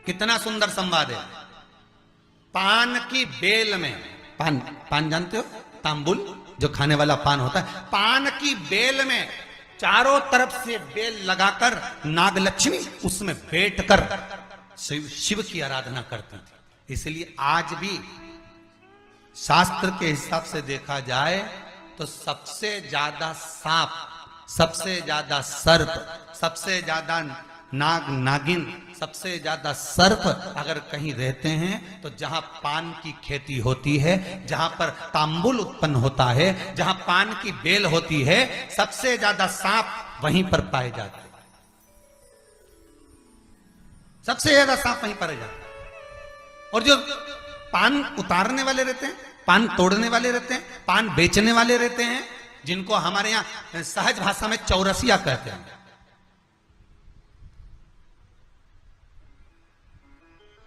कितना सुंदर संवाद है। पान की बेल में, पान पान जानते हो, तांबुल जो खाने वाला पान होता है, पान की बेल में चारों तरफ से बेल लगाकर नागलक्ष्मी उसमें बैठकर शिव की आराधना करती थी। इसलिए आज भी शास्त्र के हिसाब से देखा जाए तो सबसे ज्यादा सांप, सबसे ज्यादा सर्प, सबसे ज्यादा नाग नागिन, सबसे ज्यादा सर्प अगर कहीं रहते हैं तो जहां पान की खेती होती है, जहां पर तांबुल उत्पन्न होता है, जहां पान की बेल होती है, सबसे ज्यादा सांप वहीं पर पाए जाते हैं। सबसे ज्यादा सांप वहीं पाए जाते हैं। और जो पान उतारने वाले रहते हैं, पान तोड़ने वाले रहते हैं, पान बेचने वाले रहते हैं, जिनको हमारे यहां सहज भाषा में चौरसिया कहते हैं,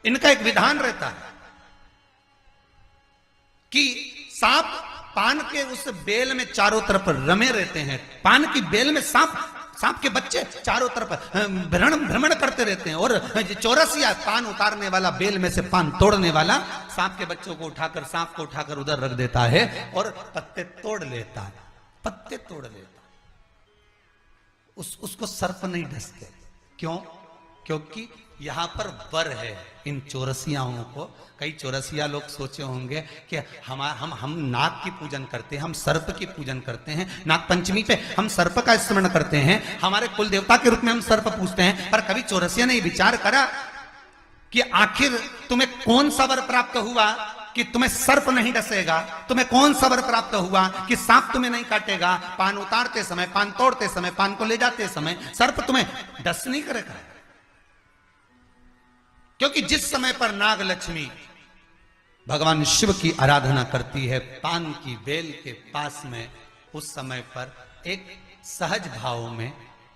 इनका एक विधान रहता है कि सांप पान के उस बेल में चारों तरफ रमे रहते हैं। पान की बेल में सांप के बच्चे चारों तरफ भ्रमण करते रहते हैं। और चौरसिया पान उतारने वाला, बेल में से पान तोड़ने वाला, सांप के बच्चों को उठाकर, सांप को उठाकर उधर रख देता है और पत्ते तोड़ लेता है, पत्ते तोड़ लेता है। उसको सर्प नहीं डसते। क्यों? क्योंकि यहां पर वर है इन चौरसियाओं को। कई चौरसिया लोग सोचे होंगे कि हम नाग की पूजन करते हैं, हम सर्प की पूजन करते हैं, नाग पंचमी पे हम सर्प का स्मरण करते हैं, हमारे कुल देवता के रूप में हम सर्प पूजते हैं। पर कभी चौरसिया ने विचार करा कि आखिर तुम्हें कौन सा वर प्राप्त हुआ कि तुम्हें सर्प नहीं डसेगा? तुम्हें कौन सा वर प्राप्त हुआ कि सांप तुम्हें नहीं काटेगा? पान उतारते समय, पान तोड़ते समय, पान को ले जाते समय सर्प तुम्हें डस नहीं करेगा। क्योंकि जिस समय पर नाग लक्ष्मी भगवान शिव की आराधना करती है पान की बेल के पास में, उस समय पर एक सहज भाव में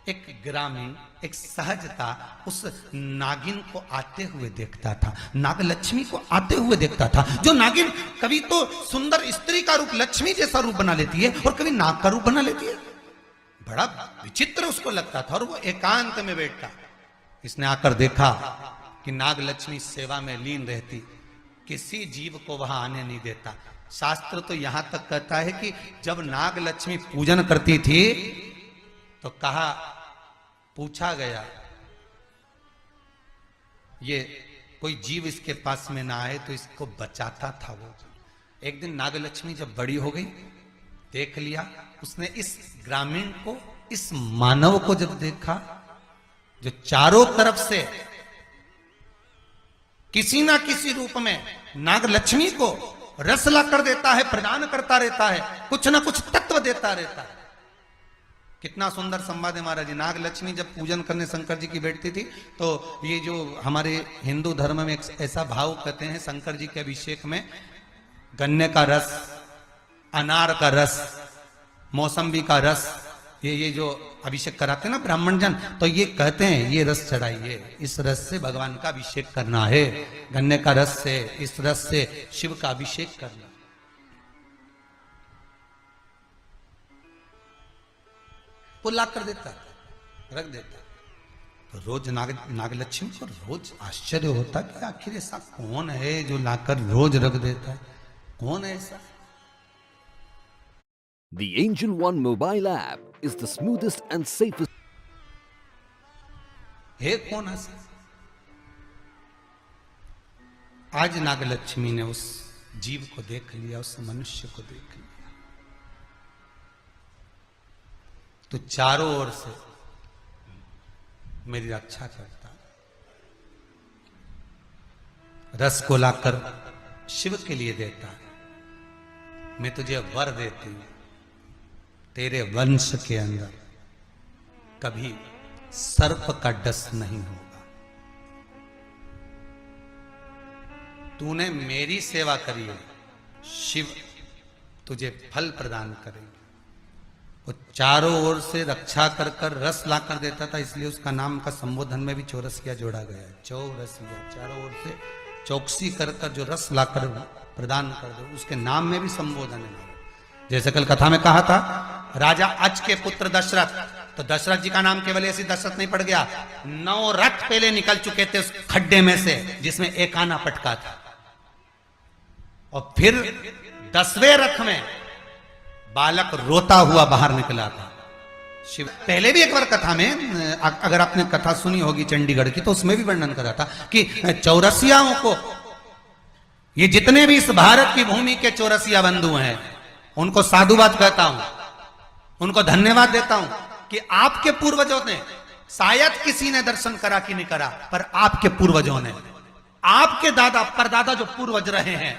एक ग्रामीण, एक सहजता उस नागिन को आते हुए देखता था, नागलक्ष्मी को आते हुए देखता था। जो नागिन कभी तो सुंदर स्त्री का रूप, लक्ष्मी जैसा रूप बना लेती है और कभी नाग का रूप बना लेती है। बड़ा विचित्र उसको लगता था। और वो एकांत में बैठता, इसने आकर देखा कि नागलक्ष्मी सेवा में लीन रहती, किसी जीव को वहां आने नहीं देता। शास्त्र तो यहां तक कहता है कि जब नागलक्ष्मी पूजन करती थी तो कहा, पूछा गया ये कोई जीव इसके पास में ना आए तो इसको बचाता था वो। एक दिन नागलक्ष्मी जब बड़ी हो गई, देख लिया उसने इस ग्रामीण को, इस मानव को जब देखा जो चारों तरफ से किसी ना किसी रूप में नागलक्ष्मी को रस ला कर देता है, प्रदान करता रहता है, कुछ ना कुछ तत्व देता रहता है। कितना सुंदर संवाद है महाराज जी। नागलक्ष्मी जब पूजन करने शंकर जी की बैठती थी तो ये जो हमारे हिंदू धर्म में एक ऐसा भाव कहते हैं, शंकर जी के अभिषेक में गन्ने का रस, अनार का रस, मौसम्बी का रस, ये जो अभिषेक कराते हैं ना ब्राह्मण जन, तो ये कहते हैं ये रस चढ़ाइए, इस रस से भगवान का अभिषेक करना है, गन्ने का रस से, इस रस से शिव का अभिषेक करना। वो ला कर देता, रख देता। तो रोज नागलक्ष्मी को रोज आश्चर्य होता कि आखिर ऐसा कौन है जो लाकर रोज रख देता है, कौन है ऐसा? The Angel One mobile app is the smoothest and safest. है कौन ऐसा? आज नागलक्ष्मी ने उस जीव को देख लिया, उस मनुष्य को देख लिया, तो चारों ओर से मेरी रक्षा करता, रस को लाकर शिव के लिए देता है। मैं तुझे वर देती हूं, तेरे वंश के अंदर कभी सर्प का डस नहीं होगा। तूने मेरी सेवा करी है, शिव तुझे फल प्रदान करेंगे। वो चारों ओर से रक्षा कर कर रस ला कर देता था, इसलिए उसका नाम का संबोधन में भी चौरसिया जोड़ा गया है। चौरसिया, चारों ओर से चौकसी कर कर जो रस ला कर प्रदान कर दो, उसके नाम में भी संबोधन है। जैसे कल कथा में कहा था, राजा अच के पुत्र दशरथ तो दशरथ जी का नाम केवल ऐसी दशरथ नहीं पड़ गया, 9 रथ पहले निकल चुके थे उस खड्डे में से जिसमें एक आना पटका था। और फिर 10वें रथ में बालक रोता हुआ बाहर निकला था। शिव पहले भी एक बार कथा में, अगर आपने कथा सुनी होगी चंडीगढ़ की, तो उसमें भी वर्णन करा था कि चौरसियाओं को, ये जितने भी इस भारत की भूमि के चौरसिया बंधु हैं, उनको साधुवाद कहता हूं, उनको धन्यवाद देता हूं कि आपके पूर्वजों ने, शायद किसी ने दर्शन करा कि नहीं करा, पर आपके पूर्वजों ने, आपके दादा परदादा जो पूर्वज रहे हैं,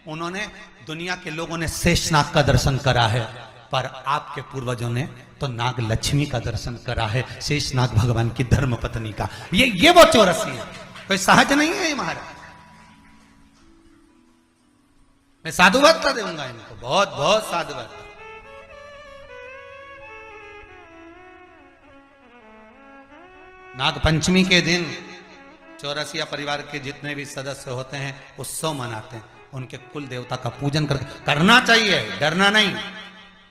उन्होंने, दुनिया के लोगों ने शेषनाग का दर्शन करा है, पर आपके पूर्वजों ने तो नाग लक्ष्मी का दर्शन करा है, शेषनाग भगवान की धर्म पत्नी का। ये वो चौरसी है, कोई सहज नहीं है महाराज। मैं साधुवाद दूंगा इनको, बहुत बहुत साधुवाद। नाग पंचमी के दिन चौरसिया परिवार के जितने भी सदस्य होते हैं उत्सव मनाते हैं, उनके कुल देवता का पूजन करना चाहिए, डरना नहीं।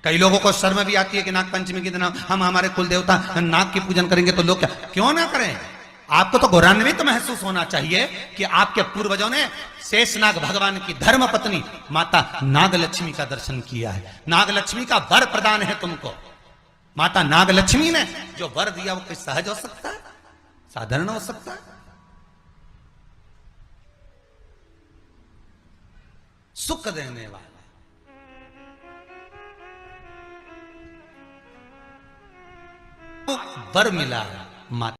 कई लोगों को शर्म भी आती है कि नाग पंचमी के दिन हम हमारे कुल देवता नाग की पूजन करेंगे तो लोग क्या, क्यों ना करें। आपको तो गौरवान्वित महसूस होना चाहिए कि आपके पूर्वजों ने शेषनाग भगवान की धर्म पत्नी माता नागलक्ष्मी का दर्शन किया है। नागलक्ष्मी का वर प्रदान है तुमको। माता नागलक्ष्मी ने जो वर दिया वो कोई सहज हो सकता है, साधारण हो सकता है? सुख देने वाला वर मिला है माता।